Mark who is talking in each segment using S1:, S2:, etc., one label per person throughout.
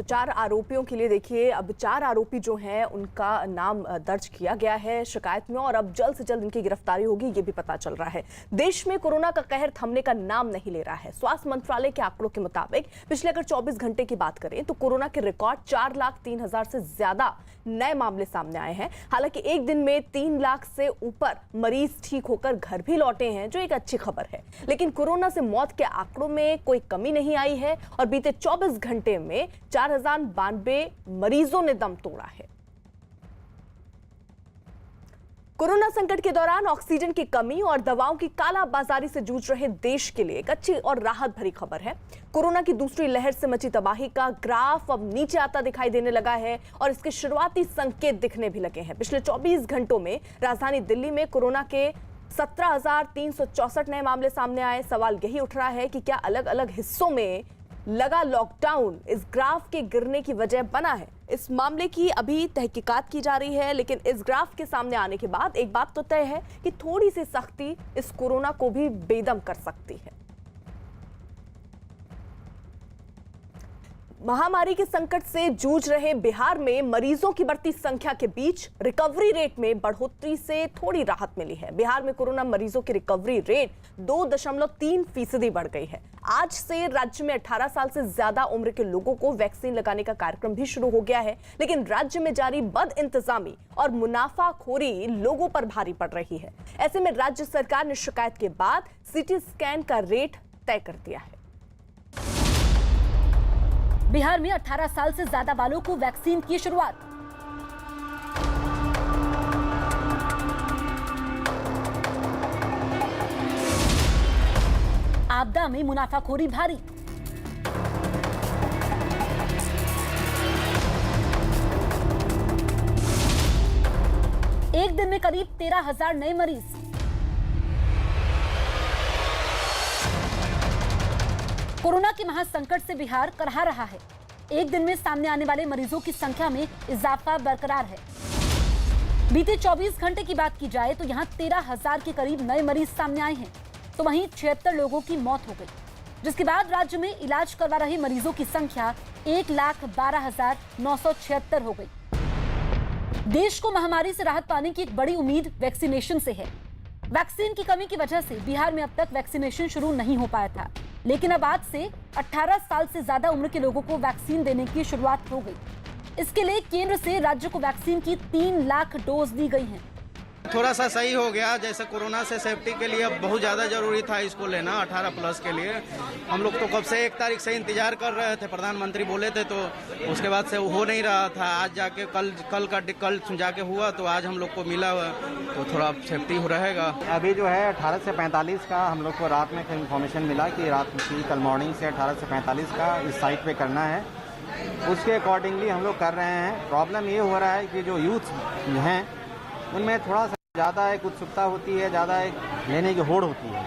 S1: चार आरोपियों के लिए देखिए, अब चार आरोपी जो हैं उनका नाम दर्ज किया गया है शिकायत में और अब जल्द से जल्द इनकी गिरफ्तारी होगी, ये भी पता चल रहा है। देश में कोरोना का कहर थमने का नाम नहीं ले रहा है। स्वास्थ्य मंत्रालय के आंकड़ों के मुताबिक पिछले अगर 24 घंटे की बात करें तो कोरोना के रिकॉर्ड 4,03,000 से ज्यादा नए मामले सामने आए हैं। हालांकि एक दिन में 3 लाख से ऊपर मरीज ठीक होकर घर भी लौटे हैं, जो एक अच्छी खबर है। लेकिन कोरोना से मौत के आंकड़ों में कोई कमी नहीं आई है और बीते 24 घंटे में 4,092 मरीजों ने दम तोड़ा है। कोरोना संकट के दौरान ऑक्सीजन की कमी और दवाओं की कालाबाजारी से जूझ रहे देश के लिए एक अच्छी और राहत भरी खबर है। कोरोना की दूसरी लहर से मची तबाही का ग्राफ अब नीचे आता दिखाई देने लगा है और इसके शुरुआती संकेत दिखने भी लगे हैं। पिछले 24 घंटों में राजधानी दिल्ली में कोरोना के 17,364 नए मामले सामने आए। सवाल यही उठ रहा है कि क्या अलग अलग हिस्सों में लगा लॉकडाउन इस ग्राफ के गिरने की वजह बना है। इस मामले की अभी तहकीकात की जा रही है, लेकिन इस ग्राफ के सामने आने के बाद एक बात तो तय है कि थोड़ी सी सख्ती इस कोरोना को भी बेदम कर सकती है। महामारी के संकट से जूझ रहे बिहार में मरीजों की बढ़ती संख्या के बीच रिकवरी रेट में बढ़ोतरी से थोड़ी राहत मिली है। बिहार में कोरोना मरीजों की रिकवरी रेट 2.3% बढ़ गई है। आज से राज्य में 18 साल से ज्यादा उम्र के लोगों को वैक्सीन लगाने का कार्यक्रम भी शुरू हो गया है, लेकिन राज्य में जारी बद इंतजामी और मुनाफाखोरी लोगों पर भारी पड़ रही है। ऐसे में राज्य सरकार ने शिकायत के बाद सीटी स्कैन का रेट तय कर दिया है।
S2: बिहार में 18 साल से ज्यादा वालों को वैक्सीन की शुरुआत। आपदा में मुनाफाखोरी भारी। एक दिन में करीब 13,000 नए मरीज। कोरोना के महासंकट से बिहार करहा रहा है। एक दिन में सामने आने वाले मरीजों की संख्या में इजाफा बरकरार है। बीते 24 घंटे की बात की जाए तो यहां 13,000 के करीब नए मरीज सामने आए हैं, तो वहीं 76 लोगों की मौत हो गई, जिसके बाद राज्य में इलाज करवा रहे मरीजों की संख्या 1,12,976 हो गई। देश को महामारी से राहत पाने की एक बड़ी उम्मीद वैक्सीनेशन से है। वैक्सीन की कमी की वजह से बिहार में अब तक वैक्सीनेशन शुरू नहीं हो पाया था, लेकिन अब आज से 18 साल से ज्यादा उम्र के लोगों को वैक्सीन देने की शुरुआत हो गई। इसके लिए केंद्र से राज्य को वैक्सीन की 3 लाख डोज दी गई हैं।
S3: थोड़ा सा सही हो गया, जैसे कोरोना से सेफ्टी के लिए अब बहुत ज़्यादा जरूरी था इसको लेना 18+ के लिए। हम लोग तो कब से 1 तारीख से इंतजार कर रहे थे, प्रधानमंत्री बोले थे तो उसके बाद से हो नहीं रहा था। आज जाके कल जाके हुआ तो आज हम लोग को मिला हुआ, तो थोड़ा सेफ्टी हो रहेगा।
S4: अभी जो है 18 से 45 का हम लोग को रात में इन्फॉर्मेशन मिला कि रात की कल मॉर्निंग से 18 से 45 का इस साइट पे करना है। उसके अकॉर्डिंगली हम लोग कर रहे हैं। प्रॉब्लम ये हो रहा है कि जो यूथ हैं उनमें थोड़ा सा ज़्यादा एक उत्सुकता होती है, ज़्यादा एक लेने की होड़ होती है,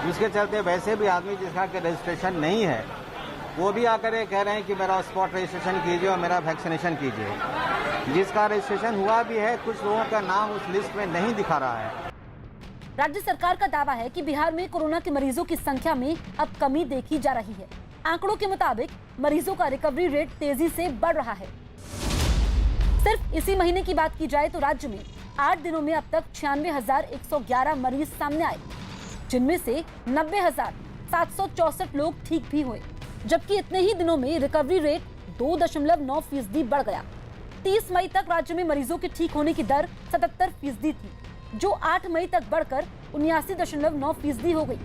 S4: जिसके चलते वैसे भी आदमी जिसका कि रजिस्ट्रेशन नहीं है वो भी आकर ये कह रहे हैं कि मेरा स्पॉट रजिस्ट्रेशन कीजिए और मेरा वैक्सीनेशन कीजिए। जिसका रजिस्ट्रेशन हुआ भी है, कुछ लोगों का नाम उस लिस्ट में नहीं दिखा रहा है।
S2: राज्य सरकार का दावा है कि बिहार में कोरोना के मरीजों की संख्या में अब कमी देखी जा रही है। आंकड़ों के मुताबिक मरीजों का रिकवरी रेट तेजी से बढ़ रहा है। सिर्फ इसी महीने की बात की जाए तो राज्य में 8 दिनों में अब तक 96,111 मरीज सामने आए, जिनमें से 90,764 लोग ठीक भी हुए, जबकि इतने ही दिनों में रिकवरी रेट 2.9% बढ़ गया। 30 मई तक राज्य में मरीजों के ठीक होने की दर 77% थी, जो 8 मई तक बढ़कर 79.9% हो गई।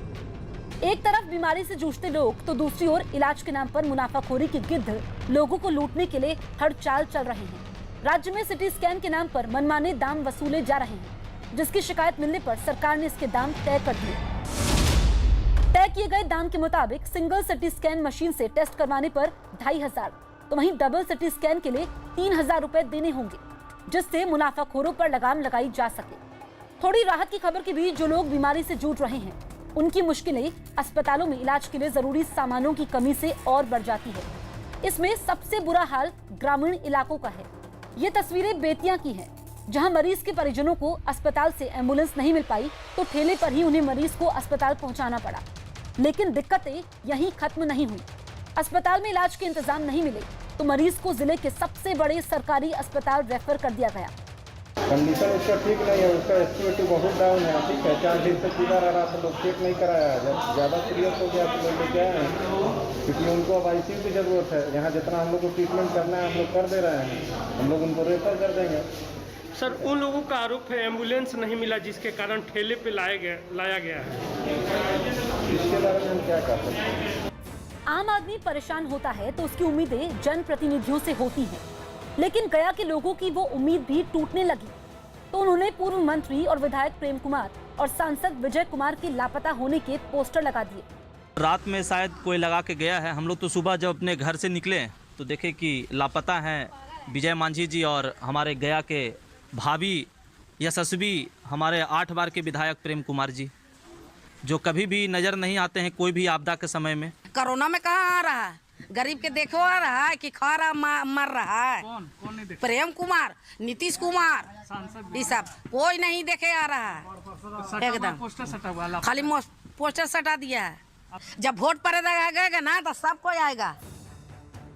S2: एक तरफ बीमारी से जूझते लोग तो दूसरी ओर इलाज के नाम पर मुनाफाखोरी के गिद्ध लोगों को लूटने के लिए हर चाल चल रहे हैं। राज्य में सिटी स्कैन के नाम पर मनमाने दाम वसूले जा रहे हैं, जिसकी शिकायत मिलने पर सरकार ने इसके दाम तय कर दिए। तय किए गए दाम के मुताबिक सिंगल सिटी स्कैन मशीन से टेस्ट करवाने पर 2,500, तो वहीं डबल सिटी स्कैन के लिए 3,000 रुपए देने होंगे, जिससे मुनाफाखोरों पर लगाम लगाई जा सके। थोड़ी राहत की खबर के बीच जो लोग बीमारी से जूझ रहे हैं, उनकी मुश्किलें अस्पतालों में इलाज के लिए जरूरी सामानों की कमी से और बढ़ जाती है। इसमें सबसे बुरा हाल ग्रामीण इलाकों का है। ये तस्वीरें बेतिया की हैं, जहां मरीज के परिजनों को अस्पताल से एम्बुलेंस नहीं मिल पाई तो ठेले पर ही उन्हें मरीज को अस्पताल पहुंचाना पड़ा। लेकिन दिक्कतें यहीं खत्म नहीं हुई। अस्पताल में इलाज के इंतजाम नहीं मिले तो मरीज को जिले के सबसे बड़े सरकारी अस्पताल रेफर कर दिया गया।
S5: कंडीशन उसका ठीक नहीं है, उसका एस्टिमेटिव बहुत डाउन है। ठीक है, 4 दिन से सीधा रह रहा था, लोग चेक नहीं कराया। जब ज़्यादा सीरियस हो गया तो लोग लेके आए हैं, क्योंकि उनको अब आईसीयू की ज़रूरत है। यहाँ जितना हम लोग को ट्रीटमेंट करना है हम लोग कर दे रहे हैं, हम लोग उनको रेफर कर देंगे।
S6: सर, उन लोगों का आरोप है एम्बुलेंस नहीं मिला, जिसके कारण ठेले पे लाया गया है।
S5: इसके बारे में हम क्या कर सकते हैं?
S2: आम आदमी परेशान होता है तो उसकी उम्मीदें जनप्रतिनिधियों से होती हैं, लेकिन गया के लोगों की वो उम्मीद भी टूटने लगी। तो उन्होंने पूर्व मंत्री और विधायक प्रेम कुमार और सांसद विजय कुमार के लापता होने के पोस्टर लगा दिए।
S7: रात में शायद कोई लगा के गया है। हम लोग तो सुबह जब अपने घर से निकले तो देखे कि लापता हैं विजय मांझी जी और हमारे गया के भाभी यशस्वी हमारे 8 बार के विधायक प्रेम कुमार जी, जो कभी भी नजर नहीं आते हैं कोई भी आपदा के समय में।
S8: कोरोना में कहाँ आ रहा है? गरीब के देखो आ रहा है कि खा रहा मर रहा है।
S6: कौन नहीं
S8: प्रेम कुमार, नीतीश कुमार, ये सब कोई नहीं देखे आ रहा है। एकदम
S6: पोस्टर सटा हुआ,
S8: खाली पोस्टर सटा दिया है। जब वोट पड़ेगा ना तो सब कोई आएगा।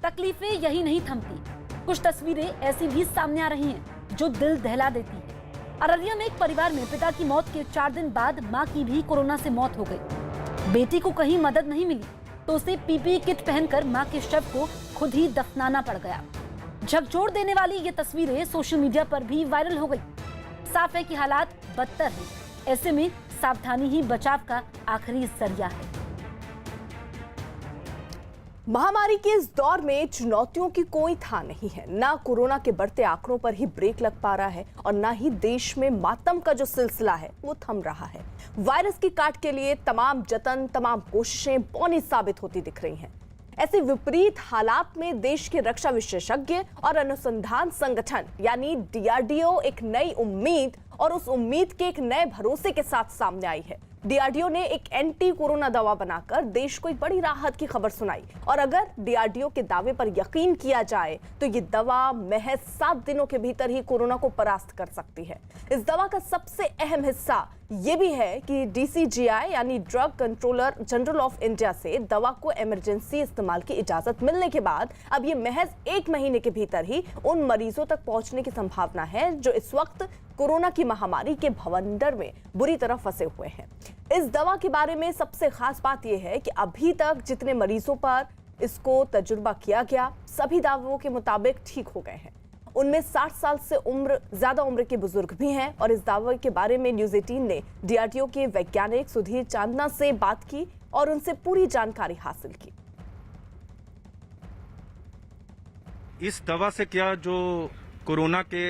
S2: तकलीफें यही नहीं थमती, कुछ तस्वीरें ऐसी भी सामने आ रही हैं जो दिल दहला देती है। अररिया में एक परिवार में पिता की मौत के 4 दिन बाद मां की भी कोरोना से मौत हो गई। बेटी को कहीं मदद नहीं मिली तो उसे पीपीई किट पहनकर मां के शव को खुद ही दफनाना पड़ गया। झकझोर देने वाली ये तस्वीरें सोशल मीडिया पर भी वायरल हो गई। साफ है कि हालात बदतर हैं। ऐसे में सावधानी ही बचाव का आखिरी जरिया है।
S1: महामारी के इस दौर में चुनौतियों की कोई था नहीं है। ना कोरोना के बढ़ते आंकड़ों पर ही ब्रेक लग पा रहा है और ना ही देश में मातम का जो सिलसिला है वो थम रहा है। वायरस की काट के लिए तमाम जतन, तमाम कोशिशें बौनी साबित होती दिख रही हैं। ऐसे विपरीत हालात में देश के रक्षा विशेषज्ञ और अनुसंधान संगठन यानी DRDO एक नई उम्मीद और उस उम्मीद के एक नए भरोसे के साथ सामने आई है। DRDO ने एक एंटी कोरोना दवा बनाकर देश को एक बड़ी राहत की खबर सुनाई और अगर DRDO के दावे पर यकीन किया जाए तो ये दवा महज 7 दिनों के भीतर ही कोरोना को परास्त कर सकती है। इस दवा का सबसे अहम हिस्सा ये भी है कि DCGI यानी drug controller general of India से दवा को इमरजेंसी इस्तेमाल की इजाजत मिलने के बाद अब ये महज 1 महीने के भीतर ही उन मरीजों तक पहुंचने की संभावना है जो इस वक्त कोरोना की महामारी के भवंडर में बुरी तरह फंसे हुए हैं। इस दवा के बारे में सबसे खास बात यह है कि अभी तक जितने मरीजों पर इसको तजुर्बा किया गया सभी दावों के मुताबिक ठीक हो गए हैं। उनमें 60 साल से ज्यादा उम्र के बुजुर्ग भी हैं और इस दावे के बारे में न्यूज 18 ने DRDO के वैज्ञानिक सुधीर चांदना से बात की और उनसे पूरी जानकारी हासिल की।
S9: इस दवा से क्या जो कोरोना के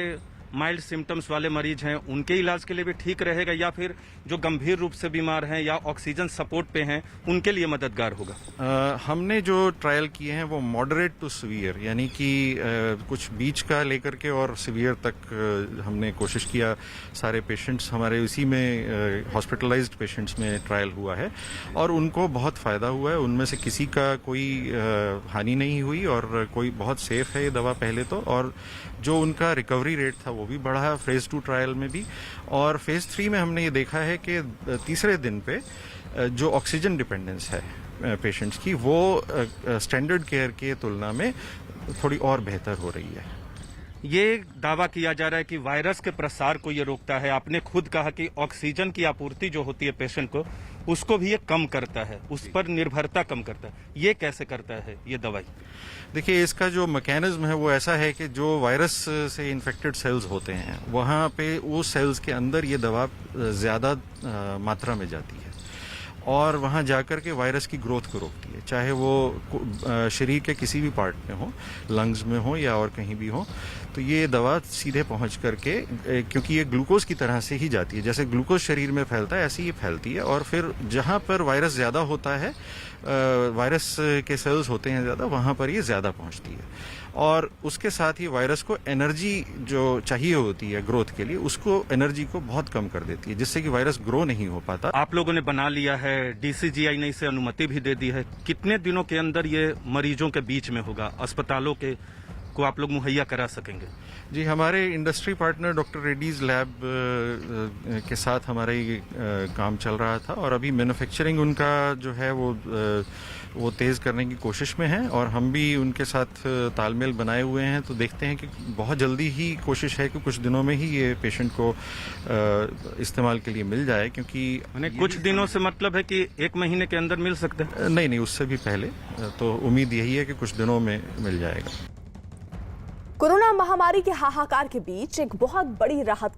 S9: माइल्ड सिम्टम्स वाले मरीज हैं उनके इलाज के लिए भी ठीक रहेगा या फिर जो गंभीर रूप से बीमार हैं या ऑक्सीजन सपोर्ट पे हैं उनके लिए मददगार होगा?
S10: हमने जो ट्रायल किए हैं वो मॉडरेट टू सीवियर यानी कि कुछ बीच का लेकर के और सीवियर तक हमने कोशिश किया। सारे पेशेंट्स हमारे उसी में हॉस्पिटलाइज्ड पेशेंट्स में ट्रायल हुआ है और उनको बहुत फ़ायदा हुआ है। उनमें से किसी का कोई हानि नहीं हुई और कोई बहुत सेफ है ये दवा पहले तो, और जो उनका रिकवरी रेट था वो भी बढ़ा है फेज़ 2 ट्रायल में भी। और फेज़ 3 में हमने ये देखा है कि तीसरे दिन पे जो ऑक्सीजन डिपेंडेंस है पेशेंट्स की वो स्टैंडर्ड केयर के तुलना में थोड़ी और बेहतर हो रही है।
S9: ये दावा किया जा रहा है कि वायरस के प्रसार को ये रोकता है। आपने खुद कहा कि ऑक्सीजन की आपूर्ति जो होती है पेशेंट को उसको भी ये कम करता है, उस पर निर्भरता कम करता है। ये कैसे करता है ये दवाई?
S10: देखिए, इसका जो मैकेनिज्म है वो ऐसा है कि जो वायरस से इन्फेक्टेड सेल्स होते हैं वहाँ पे वो सेल्स के अंदर ये दवा ज़्यादा मात्रा में जाती है और वहाँ जाकर के वायरस की ग्रोथ को रोकती है, चाहे वो शरीर के किसी भी पार्ट में हो, लंग्स में हो या और कहीं भी हो। तो ये दवा सीधे पहुँच करके, क्योंकि ये ग्लूकोज की तरह से ही जाती है, जैसे ग्लूकोज शरीर में फैलता है ऐसे ही फैलती है और फिर जहाँ पर वायरस ज़्यादा होता है, वायरस के सेल्स होते हैं ज़्यादा, वहाँ पर ये ज़्यादा पहुँचती है और उसके साथ ही वायरस को एनर्जी जो चाहिए होती है ग्रोथ के लिए, उसको एनर्जी को बहुत कम कर देती है, जिससे कि वायरस ग्रो नहीं हो पाता।
S9: आप लोगों ने बना लिया है, DCGI ने इसे अनुमति भी दे दी है। कितने दिनों के अंदर ये मरीजों के बीच में होगा, अस्पतालों के को आप लोग मुहैया करा सकेंगे?
S10: जी, हमारे industry partner doctor Reddy's lab के साथ हमारा ये काम चल रहा था और अभी मैन्युफैक्चरिंग उनका जो है वो तेज़ करने की कोशिश में है और हम भी उनके साथ तालमेल बनाए हुए हैं। तो देखते हैं कि बहुत जल्दी ही कोशिश है कि कुछ दिनों में ही ये पेशेंट को इस्तेमाल के लिए मिल जाए, क्योंकि
S9: कुछ दिनों से मतलब है कि 1 महीने के अंदर मिल सकते हैं?
S10: नहीं, उससे भी पहले। तो उम्मीद यही है कि कुछ दिनों में मिल जाएगा।
S1: कोरोना महामारी के हाहाकार के बीच एक बहुत बड़ी राहत की